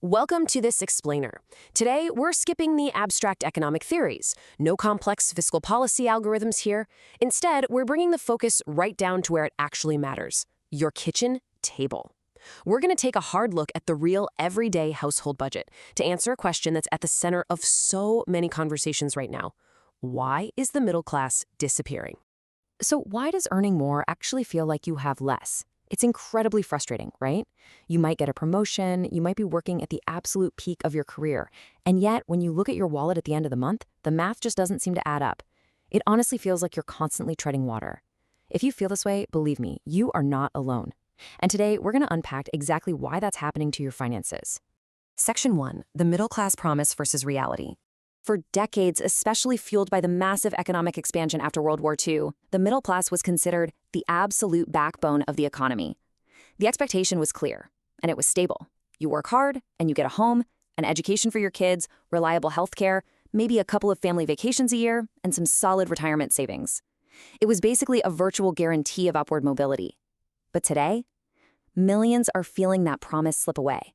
Welcome to this explainer. Today, we're skipping the abstract economic theories. No complex fiscal policy algorithms here. Instead, we're bringing the focus right down to where it actually matters, your kitchen table. We're going to take a hard look at the real everyday household budget to answer a question that's at the center of so many conversations right now. Why is the middle class disappearing? So why does earning more actually feel like you have less? It's incredibly frustrating, right? You might get a promotion, you might be working at the absolute peak of your career, and yet when you look at your wallet at the end of the month, the math just doesn't seem to add up. It honestly feels like you're constantly treading water. If you feel this way, believe me, you are not alone. And today, we're going to unpack exactly why that's happening to your finances. Section 1, the middle class promise versus reality. For decades, especially fueled by the massive economic expansion after World War II, the middle class was considered the absolute backbone of the economy. The expectation was clear, and it was stable. You work hard, and you get a home, an education for your kids, reliable health care, maybe a couple of family vacations a year, and some solid retirement savings. It was basically a virtual guarantee of upward mobility. But today, millions are feeling that promise slip away.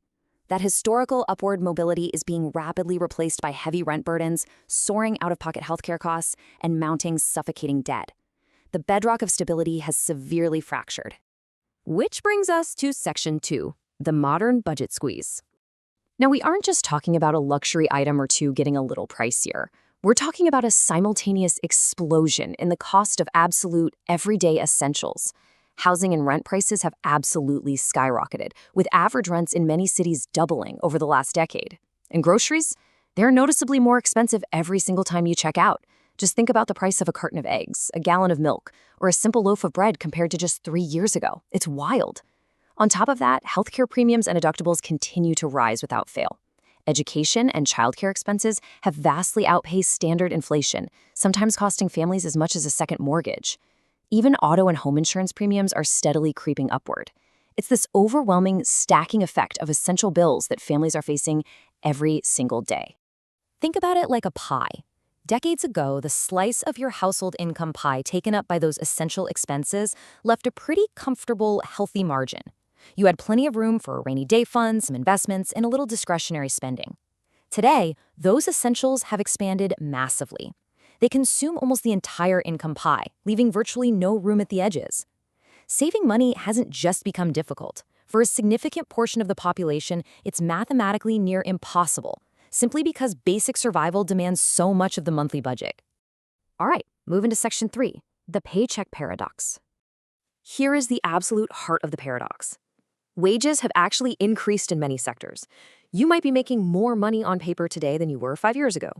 That historical upward mobility is being rapidly replaced by heavy rent burdens, soaring out-of-pocket healthcare costs, and mounting suffocating debt. The bedrock of stability has severely fractured. Which brings us to Section 2, the modern budget squeeze. Now, we aren't just talking about a luxury item or two getting a little pricier. We're talking about a simultaneous explosion in the cost of absolute everyday essentials. Housing and rent prices have absolutely skyrocketed, with average rents in many cities doubling over the last decade. And groceries? They're noticeably more expensive every single time you check out. Just think about the price of a carton of eggs, a gallon of milk, or a simple loaf of bread compared to just 3 years ago. It's wild. On top of that, healthcare premiums and deductibles continue to rise without fail. Education and childcare expenses have vastly outpaced standard inflation, sometimes costing families as much as a second mortgage. Even auto and home insurance premiums are steadily creeping upward. It's this overwhelming stacking effect of essential bills that families are facing every single day. Think about it like a pie. Decades ago, the slice of your household income pie taken up by those essential expenses left a pretty comfortable, healthy margin. You had plenty of room for a rainy day fund, some investments, and a little discretionary spending. Today, those essentials have expanded massively. They consume almost the entire income pie, leaving virtually no room at the edges. Saving money hasn't just become difficult. For a significant portion of the population, it's mathematically near impossible, simply because basic survival demands so much of the monthly budget. All right, moving to Section 3, the paycheck paradox. Here is the absolute heart of the paradox. Wages have actually increased in many sectors. You might be making more money on paper today than you were 5 years ago.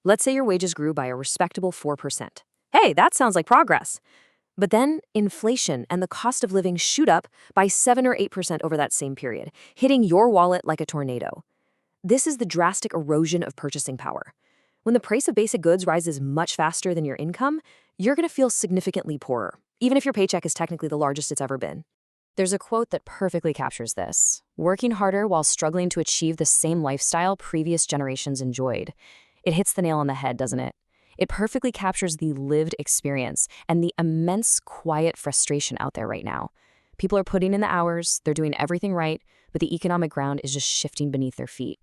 Let's say your wages grew by a respectable 4%. Hey, that sounds like progress. But then inflation and the cost of living shoot up by 7 or 8% over that same period, hitting your wallet like a tornado. This is the drastic erosion of purchasing power. When the price of basic goods rises much faster than your income, you're going to feel significantly poorer, even if your paycheck is technically the largest it's ever been. There's a quote that perfectly captures this: working harder while struggling to achieve the same lifestyle previous generations enjoyed. It hits the nail on the head, doesn't it? It perfectly captures the lived experience and the immense quiet frustration out there right now. People are putting in the hours, they're doing everything right, but the economic ground is just shifting beneath their feet.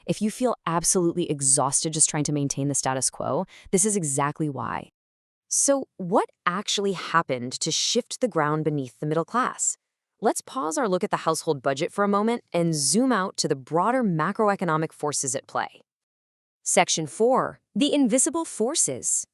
If you feel absolutely exhausted just trying to maintain the status quo, this is exactly why. So what actually happened to shift the ground beneath the middle class? Let's pause our look at the household budget for a moment and zoom out to the broader macroeconomic forces at play. Section 4, the invisible forces.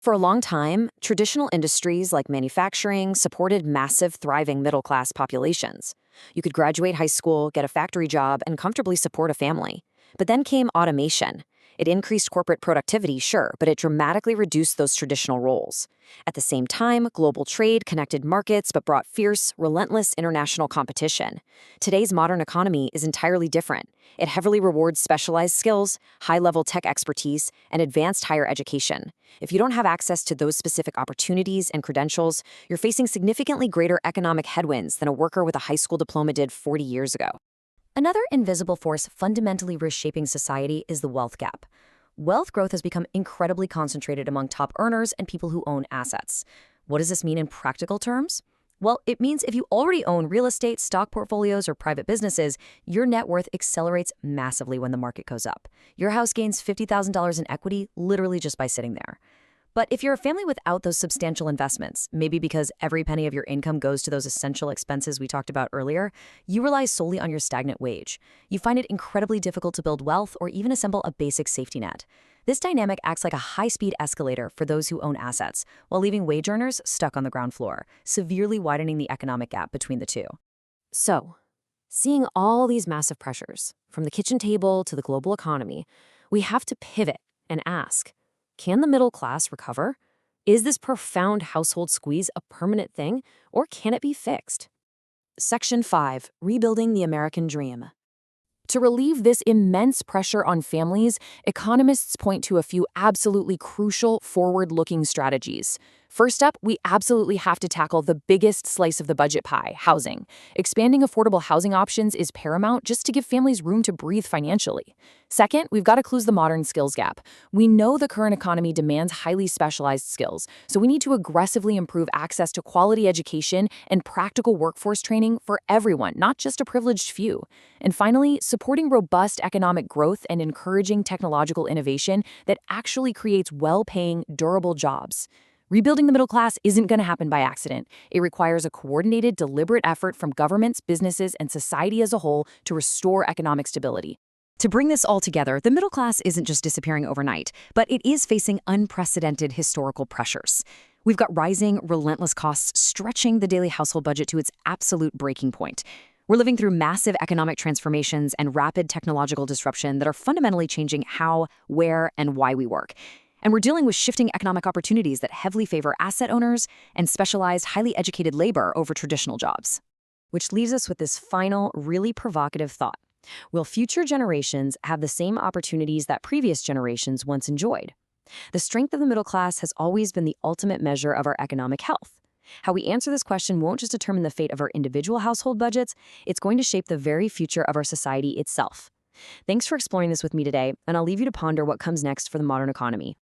For a long time, traditional industries like manufacturing supported massive, thriving middle-class populations. You could graduate high school, get a factory job, and comfortably support a family. But then came automation. It increased corporate productivity, sure, but it dramatically reduced those traditional roles. At the same time, global trade connected markets but brought fierce, relentless international competition. Today's modern economy is entirely different. It heavily rewards specialized skills, high-level tech expertise, and advanced higher education. If you don't have access to those specific opportunities and credentials, you're facing significantly greater economic headwinds than a worker with a high school diploma did 40 years ago. Another invisible force fundamentally reshaping society is the wealth gap. Wealth growth has become incredibly concentrated among top earners and people who own assets. What does this mean in practical terms? Well, it means if you already own real estate, stock portfolios, or private businesses, your net worth accelerates massively when the market goes up. Your house gains $50,000 in equity literally just by sitting there. But if you're a family without those substantial investments, maybe because every penny of your income goes to those essential expenses we talked about earlier, you rely solely on your stagnant wage. You find it incredibly difficult to build wealth or even assemble a basic safety net. This dynamic acts like a high-speed escalator for those who own assets, while leaving wage earners stuck on the ground floor, severely widening the economic gap between the two. So, seeing all these massive pressures, from the kitchen table to the global economy, we have to pivot and ask, can the middle class recover? Is this profound household squeeze a permanent thing, or can it be fixed? Section 5. Rebuilding the American Dream. To relieve this immense pressure on families, economists point to a few absolutely crucial forward-looking strategies. First up, we absolutely have to tackle the biggest slice of the budget pie, housing. Expanding affordable housing options is paramount just to give families room to breathe financially. Second, we've got to close the modern skills gap. We know the current economy demands highly specialized skills, so we need to aggressively improve access to quality education and practical workforce training for everyone, not just a privileged few. And finally, supporting robust economic growth and encouraging technological innovation that actually creates well-paying, durable jobs. Rebuilding the middle class isn't going to happen by accident. It requires a coordinated, deliberate effort from governments, businesses, and society as a whole to restore economic stability. To bring this all together, the middle class isn't just disappearing overnight, but it is facing unprecedented historical pressures. We've got rising, relentless costs stretching the daily household budget to its absolute breaking point. We're living through massive economic transformations and rapid technological disruption that are fundamentally changing how, where, and why we work. And we're dealing with shifting economic opportunities that heavily favor asset owners and specialized, highly educated labor over traditional jobs. Which leaves us with this final, really provocative thought. Will future generations have the same opportunities that previous generations once enjoyed? The strength of the middle class has always been the ultimate measure of our economic health. How we answer this question won't just determine the fate of our individual household budgets, it's going to shape the very future of our society itself. Thanks for exploring this with me today, and I'll leave you to ponder what comes next for the modern economy.